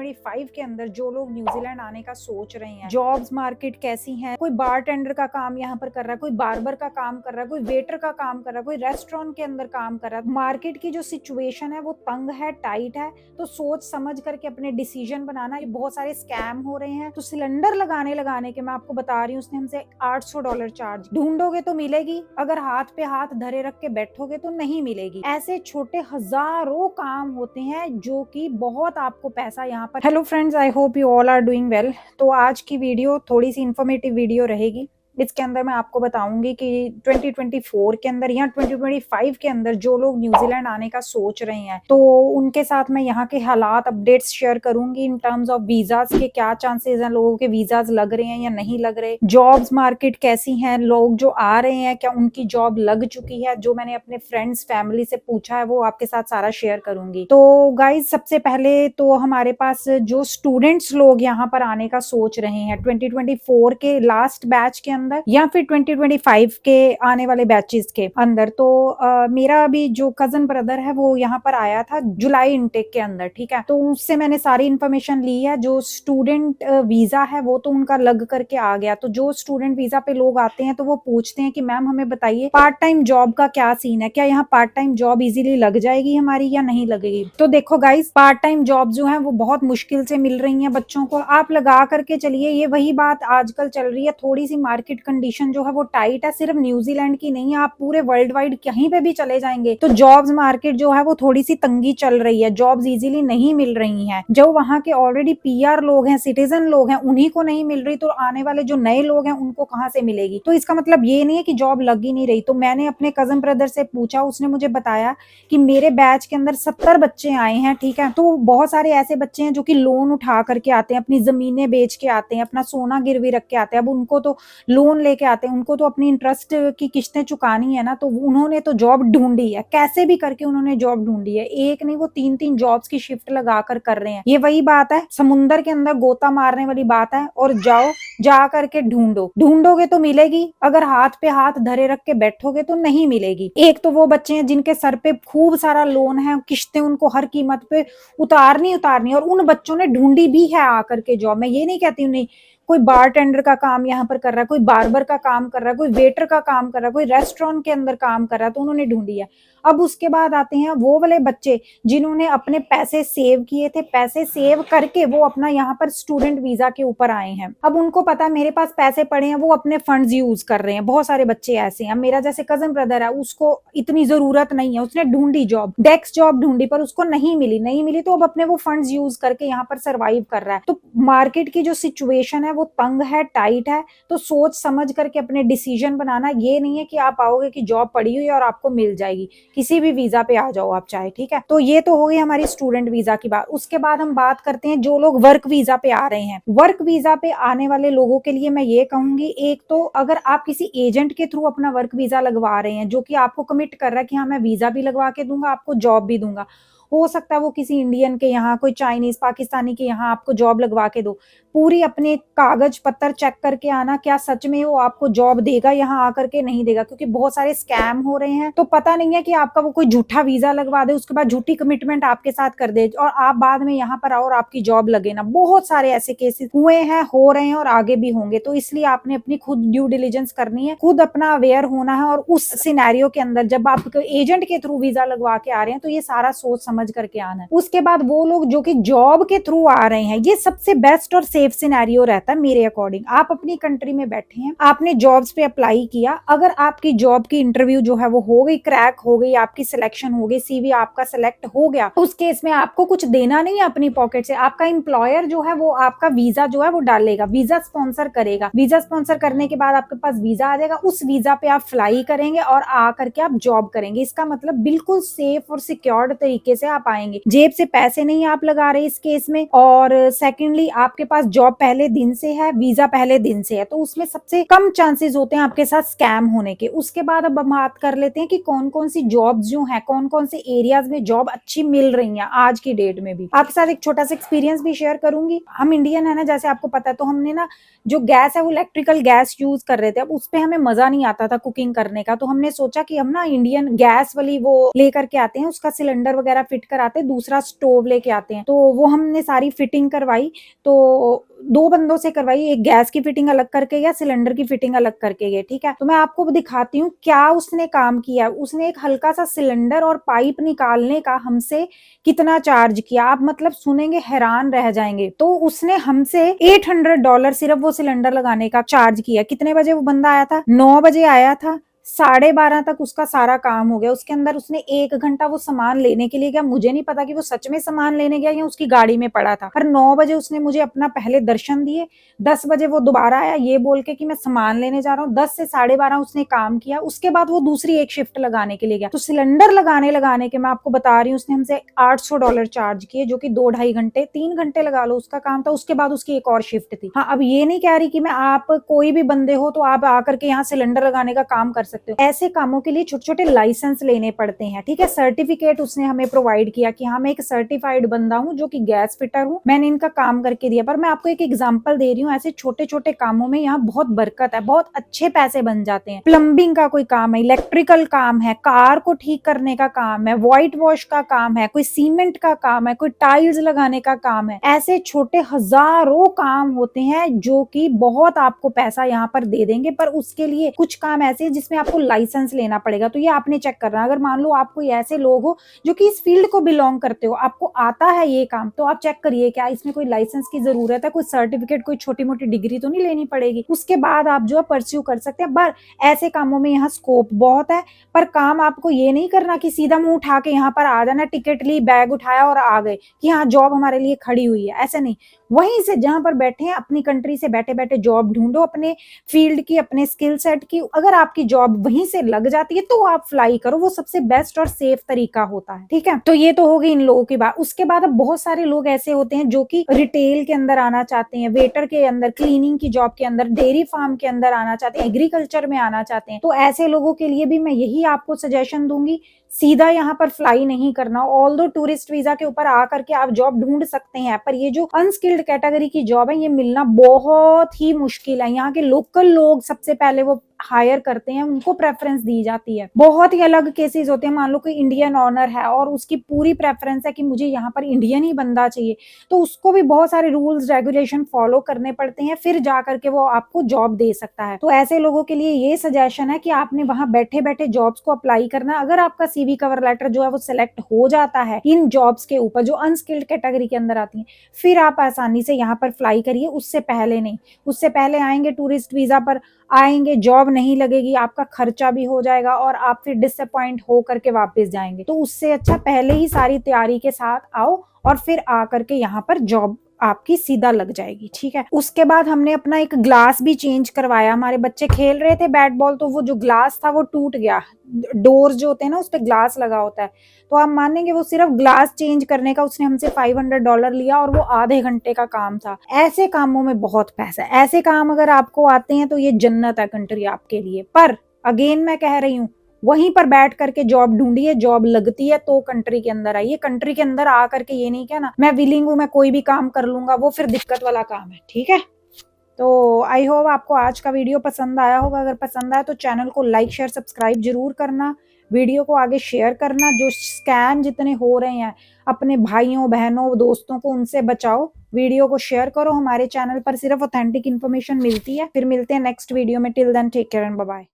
2025 के अंदर जो लोग न्यूजीलैंड आने का सोच रहे हैं, जॉब्स मार्केट कैसी है, कोई बारटेंडर का काम यहाँ पर कर रहा है, कोई बार्बर का काम कर रहा है, कोई वेटर का काम कर रहा है, कोई रेस्टोरेंट के अंदर काम कर रहा है। मार्केट की जो सिचुएशन है वो तंग है, टाइट है, तो सोच समझ करके अपने डिसीजन बनाना। ये बहुत सारे स्कैम हो रहे हैं। तो सिलेंडर लगाने के मैं आपको बता रही हूँ, उसने हमसे $800 चार्ज। ढूंढोगे तो मिलेगी, अगर हाथ पे हाथ धरे रख के बैठोगे तो नहीं मिलेगी। ऐसे छोटे हजारों काम होते हैं जो कि बहुत आपको पैसा यहाँ पर। Hello friends, I hope you all are doing well. तो आज की वीडियो थोड़ी सी इंफॉर्मेटिव वीडियो रहेगी। इसके अंदर मैं आपको बताऊंगी कि 2024 के अंदर या 2025 के अंदर जो लोग न्यूजीलैंड आने का सोच रहे हैं, तो उनके साथ मैं यहाँ के हालात अपडेट्स शेयर करूंगी इन टर्म्स ऑफ वीजाज के क्या चांसेस हैं, लोगों के वीजाज लग रहे हैं या नहीं लग रहे, जॉब्स मार्केट कैसी हैं, लोग जो आ रहे हैं क्या उनकी जॉब लग चुकी है। जो मैंने अपने फ्रेंड्स फैमिली से पूछा है वो आपके साथ सारा शेयर करूंगी। तो गाइज, सबसे पहले तो हमारे पास जो स्टूडेंट्स लोग यहाँ पर आने का सोच रहे हैं 2024 के लास्ट बैच के अंदर या फिर 2025 के आने वाले बैचेस के अंदर, तो मेरा अभी जो कजन ब्रदर है वो यहाँ पर आया था जुलाई इनटेक के अंदर, ठीक है। तो उससे मैंने सारी इन्फॉर्मेशन ली है। जो स्टूडेंट वीजा है वो तो उनका लग करके आ गया। तो जो स्टूडेंट वीजा पे लोग आते हैं तो वो पूछते हैं कि मैम हमें बताइए पार्ट टाइम जॉब का क्या सीन है, क्या यहाँ पार्ट टाइम जॉब इजीली लग जाएगी हमारी या नहीं लगेगी। तो देखो गाइस, पार्ट टाइम जॉब जो है वो बहुत मुश्किल से मिल रही है बच्चों को। आप लगा करके चलिए, ये वही बात आजकल चल रही है। थोड़ी सी मार्केट कंडीशन जो है वो टाइट है, सिर्फ न्यूजीलैंड की नहीं है, आप पूरे वर्ल्ड वाइड कहीं पे भी चले जाएंगे तो जॉब्स मार्केट जो है वो थोड़ी सी तंगी चल रही है। जॉब्स इजीली नहीं मिल रही हैं। जो वहाँ के ऑलरेडी पीआर लोग हैं, सिटीजन लोग हैं, उन्हीं को नहीं मिल रही, तो आने वाले जो नए लोग हैं उनको कहाँ से मिलेगी। तो इसका मतलब ये नहीं है कि जॉब लग ही नहीं रही। तो मैंने अपने कजन ब्रदर से पूछा, उसने मुझे बताया कि मेरे बैच के अंदर 70 बच्चे आए हैं, ठीक है। तो बहुत सारे ऐसे बच्चे हैं जो कि लोन उठा करके आते हैं, अपनी जमीनें बेच के आते हैं, अपना सोना गिरवी रख के आते हैं। अब उनको तो लोन लेके आते हैं, उनको तो अपनी इंटरेस्ट की किस्तें चुकानी है ना। तो उन्होंने तो जॉब ढूंढी है, कैसे भी करके उन्होंने जॉब ढूंढी है। एक नहीं, वो 3-3 जॉब्स की शिफ्ट लगाकर कर रहे हैं। ये वही बात है, समुंदर के अंदर गोता मारने वाली बात है। और जाओ, जा करके ढूंढो, ढूंढोगे तो मिलेगी, अगर हाथ पे हाथ धरे रख के बैठोगे तो नहीं मिलेगी। एक तो वो बच्चे हैं जिनके सर पे खूब सारा लोन है, किस्तें उनको हर कीमत पे उतारनी, और उन बच्चों ने ढूंढी भी है आकर के जॉब। मैं ये नहीं कहती हूँ नहीं, कोई बारटेंडर का काम यहाँ पर कर रहा है, कोई बार्बर का काम कर रहा है, कोई वेटर का काम कर रहा है, कोई रेस्टोरेंट के अंदर काम कर रहा है, तो उन्होंने ढूंढी है। अब उसके बाद आते हैं वो वाले बच्चे जिन्होंने अपने पैसे सेव किए थे, पैसे सेव करके वो अपना यहाँ पर स्टूडेंट वीजा के ऊपर आए हैं। अब उनको पता है मेरे पास पैसे पड़े हैं, वो अपने फंड्स यूज कर रहे हैं। बहुत सारे बच्चे ऐसे हैं। मेरा जैसे कजन ब्रदर है, उसको इतनी जरूरत नहीं है, उसने ढूंढी जॉब, डेस्क जॉब ढूंढी, पर उसको नहीं मिली तो अब अपने वो फंड्स यूज करके यहाँ पर सर्वाइव कर रहा है। तो मार्केट की जो सिचुएशन है वो तंग है, टाइट है, तो सोच समझ करके अपने डिसीजन बनाना। ये नहीं है कि आप आओगे कि जॉब पड़ी हुई है और आपको मिल जाएगी, किसी भी वीजा पे आ जाओ आप चाहे, ठीक है। तो ये तो हो गई हमारी स्टूडेंट वीजा की बात। उसके बाद हम बात करते हैं जो लोग वर्क वीजा पे आ रहे हैं। वर्क वीजा पे आने वाले लोगों के लिए मैं ये कहूंगी, एक तो अगर आप किसी एजेंट के थ्रू अपना वर्क वीजा लगवा रहे हैं जो कि आपको कमिट कर रहा है कि हाँ मैं वीजा भी लगवा के दूंगा, आपको जॉब भी दूंगा, हो सकता है वो किसी इंडियन के यहाँ, कोई चाइनीज पाकिस्तानी के यहाँ आपको जॉब लगवा के दो। पूरी अपने कागज पत्तर चेक करके आना, क्या सच में वो आपको जॉब देगा यहाँ आकर के, नहीं देगा, क्योंकि बहुत सारे स्कैम हो रहे हैं। तो पता नहीं है कि आपका वो कोई झूठा वीजा लगवा दे, उसके बाद झूठी कमिटमेंट आपके साथ कर दे और आप बाद में यहाँ पर आओ और आपकी जॉब लगे ना। बहुत सारे ऐसे केसेस हुए हैं, हो रहे हैं और आगे भी होंगे। तो इसलिए आपने अपनी खुद ड्यू डिलिजेंस करनी है, खुद अपना अवेयर होना है। और उस सिनेरियो के अंदर जब आप एजेंट के थ्रू वीजा लगवा के आ रहे हैं तो ये सारा सोच समझ करके आना है। उसके बाद वो लोग जो कि जॉब के थ्रू आ रहे हैं, ये सबसे बेस्ट और सेफ सिनेरियो रहता है मेरे अकॉर्डिंग। आप अपनी कंट्री में बैठे हैं, आपने जॉब्स पे अप्लाई किया, अगर आपकी जॉब की इंटरव्यू जो है वो हो गई, क्रैक हो गई, आपकी सिलेक्शन हो गई, सीवी आपका सिलेक्ट हो गया, उस केस में आपको कुछ देना नहीं है अपनी पॉकेट से। आपका एम्प्लॉयर जो है वो आपका वीजा जो है वो डालेगा, वीजा स्पॉन्सर करेगा। वीजा स्पॉन्सर करने के बाद आपके पास वीजा आ जाएगा, उस वीजा पे आप फ्लाई करेंगे और आ करके आप जॉब करेंगे। इसका मतलब बिल्कुल सेफ और सिक्योर्ड तरीके से आप आएंगे, जेब से पैसे नहीं आप लगा रहे इस केस में। और सेकेंडली आपके पास जॉब पहले दिन से है, वीजा पहले दिन से है, तो उसमें सबसे कम चांसेस होते हैं आपके साथ स्कैम होने के। उसके बाद अब हम बात कर लेते हैं कि कौन कौन सी जॉब्स जो है, कौन कौन से एरियाज में जॉब अच्छी मिल रही है आज की डेट में भी। आपके साथ एक छोटा सा एक्सपीरियंस भी शेयर करूंगी। हम इंडियन है ना, जैसे आपको पता है, तो हमने ना जो गैस है वो इलेक्ट्रिकल गैस यूज कर रहे थे। अब उस पे हमें मजा नहीं आता था कुकिंग करने का, तो हमने सोचा कि हम ना इंडियन गैस वाली वो लेकर के आते हैं, उसका सिलेंडर वगैरह फिट कराते, दूसरा स्टोव लेके आते हैं। तो वो हमने सारी फिटिंग करवाई, तो 2 बंदों से करवाई, एक गैस की फिटिंग अलग करके गया, सिलेंडर की फिटिंग अलग करके गए, ठीक है। तो मैं आपको दिखाती हूँ क्या उसने काम किया। उसने एक हल्का सा सिलेंडर और पाइप निकालने का हमसे कितना चार्ज किया, आप मतलब सुनेंगे हैरान रह जाएंगे। तो उसने हमसे $800 सिर्फ वो सिलेंडर लगाने का चार्ज किया। कितने बजे वो बंदा आया था? 9 बजे आया था, 12:30 तक उसका सारा काम हो गया। उसके अंदर उसने 1 घंटा वो सामान लेने के लिए गया, मुझे नहीं पता कि वो सच में सामान लेने गया या उसकी गाड़ी में पड़ा था, पर 9 बजे उसने मुझे अपना पहले दर्शन दिए। 10 बजे वो दोबारा आया ये बोल के कि मैं सामान लेने जा रहा हूँ। 10 से 12:30 उसने काम किया। उसके बाद वो दूसरी एक शिफ्ट लगाने के लिए गया। तो सिलेंडर लगाने के मैं आपको बता रही हूँ उसने हमसे $800 चार्ज किए, जो कि 2-2.5 घंटे 3 घंटे लगा लो उसका काम था। उसके बाद उसकी एक और शिफ्ट थी। हाँ, अब ये नहीं कह रही कि मैं आप कोई भी बंदे हो तो आप आकर के यहाँ सिलेंडर लगाने का काम कर सकते हो। ऐसे कामों के लिए छोटे छोटे लाइसेंस लेने पड़ते हैं, ठीक है। सर्टिफिकेट उसने हमें प्रोवाइड किया कि हाँ मैं एक सर्टिफाइड बंदा हूँ जो कि गैस फिटर हूँ, मैंने इनका काम करके दिया। पर मैं आपको एक एग्जांपल दे रही हूँ, ऐसे छोटे छोटे कामों में यहाँ बहुत बरकत है, बहुत अच्छे पैसे बन जाते हैं। प्लम्बिंग का कोई काम है, इलेक्ट्रिकल काम है, कार को ठीक करने का काम है, व्हाइट वॉश का काम है, कोई सीमेंट का काम है, कोई टाइल्स लगाने का काम है। ऐसे छोटे हजारों काम होते हैं जो कि बहुत आपको पैसा यहाँ पर दे देंगे। पर उसके लिए कुछ काम ऐसे हैं जिसमें आपको लाइसेंस लेना पड़ेगा, तो ये आपने चेक करना। अगर मान लो आप कोई ऐसे लोग हो जो कि इस फील्ड को बिलोंग करते हो, आपको आता है ये काम, तो आप चेक करिए क्या इसमें कोई लाइसेंस की जरूरत है, कोई सर्टिफिकेट, कोई छोटी मोटी डिग्री तो नहीं लेनी पड़ेगी। उसके बाद आप जो है परस्यू कर सकते हैं। पर ऐसे कामों में यहाँ स्कोप बहुत है। पर काम आपको ये नहीं करना कि सीधा मुंह उठा के यहाँ पर आ जाना, टिकट ली, बैग उठाया और आ गए कि हाँ जॉब हमारे लिए खड़ी हुई है, ऐसे नहीं। वहीं से जहां पर बैठे हैं अपनी कंट्री से बैठे बैठे जॉब ढूंढो, अपने फील्ड की, अपने स्किल सेट की। अगर आपकी जॉब वहीं से लग जाती है तो आप फ्लाई करो, वो सबसे बेस्ट और सेफ तरीका होता है, ठीक है। तो ये तो हो गई इन लोगों की बात। उसके बाद अब बहुत सारे लोग ऐसे होते हैं जो कि रिटेल के अंदर आना चाहते हैं, वेटर के अंदर, क्लीनिंग की जॉब के अंदर, डेयरी फार्म के अंदर आना चाहते हैं, एग्रीकल्चर में आना चाहते हैं। तो ऐसे लोगों के लिए भी मैं यही आपको सजेशन दूंगी, सीधा यहाँ पर फ्लाई नहीं करना। ऑल दो टूरिस्ट वीजा के ऊपर आकर के आप जॉब ढूंढ सकते हैं, पर ये जो अनस्किल्ड कैटेगरी की जॉब है ये मिलना बहुत ही मुश्किल है। यहाँ के लोकल लोग सबसे पहले वो हायर करते हैं, उनको प्रेफरेंस दी जाती है। बहुत ही अलग केसेस होते हैं, मान लो कोई इंडियन ऑनर है और उसकी पूरी प्रेफरेंस है कि मुझे यहाँ पर इंडियन ही बंदा चाहिए, तो उसको भी बहुत सारे रूल्स रेगुलेशन फॉलो करने पड़ते हैं, फिर जाकर के वो आपको जॉब दे सकता है। तो ऐसे लोगों के लिए ये सजेशन है कि आपने वहां बैठे बैठे जॉब्स को अप्लाई करना। अगर आपका सीवी कवर लेटर जो है वो सिलेक्ट हो जाता है इन जॉब्स के ऊपर जो अनस्किल्ड कैटेगरी के अंदर आती है, फिर आप आसानी से यहाँ पर फ्लाई करिए, उससे पहले नहीं। उससे पहले आएंगे टूरिस्ट वीजा पर, आएंगे, जॉब नहीं लगेगी, आपका खर्चा भी हो जाएगा और आप फिर डिसअपॉइंट हो करके वापस जाएंगे। तो उससे अच्छा पहले ही सारी तैयारी के साथ आओ और फिर आकर के यहाँ पर जॉब आपकी सीधा लग जाएगी, ठीक है। उसके बाद हमने अपना एक ग्लास भी चेंज करवाया। हमारे बच्चे खेल रहे थे बैट बॉल, तो वो जो ग्लास था वो टूट गया। डोर जो होते हैं ना उस पर ग्लास लगा होता है, तो आप मानेंगे वो सिर्फ ग्लास चेंज करने का उसने हमसे $500 लिया और वो आधे घंटे का काम था। ऐसे कामों में बहुत पैसा है। ऐसे काम अगर आपको आते हैं तो ये जन्नत है कंट्री आपके लिए। पर अगेन मैं कह रही हूँ, वहीं पर बैठ करके जॉब ढूंढिए, जॉब लगती है तो कंट्री के अंदर आइए। कंट्री के अंदर आकर के ये नहीं कहना मैं विलिंग हूं, मैं कोई भी काम कर लूंगा, वो फिर दिक्कत वाला काम है, ठीक है। तो आई होप आपको आज का वीडियो पसंद आया होगा। अगर पसंद आया तो चैनल को लाइक शेयर सब्सक्राइब जरूर करना, वीडियो को आगे शेयर करना। जो स्कैम जितने हो रहे हैं अपने भाइयों बहनों दोस्तों को उनसे बचाओ, वीडियो को शेयर करो। हमारे चैनल पर सिर्फ ऑथेंटिक इन्फॉर्मेशन मिलती है। फिर मिलते हैं नेक्स्ट वीडियो में। Till then take care and bye bye.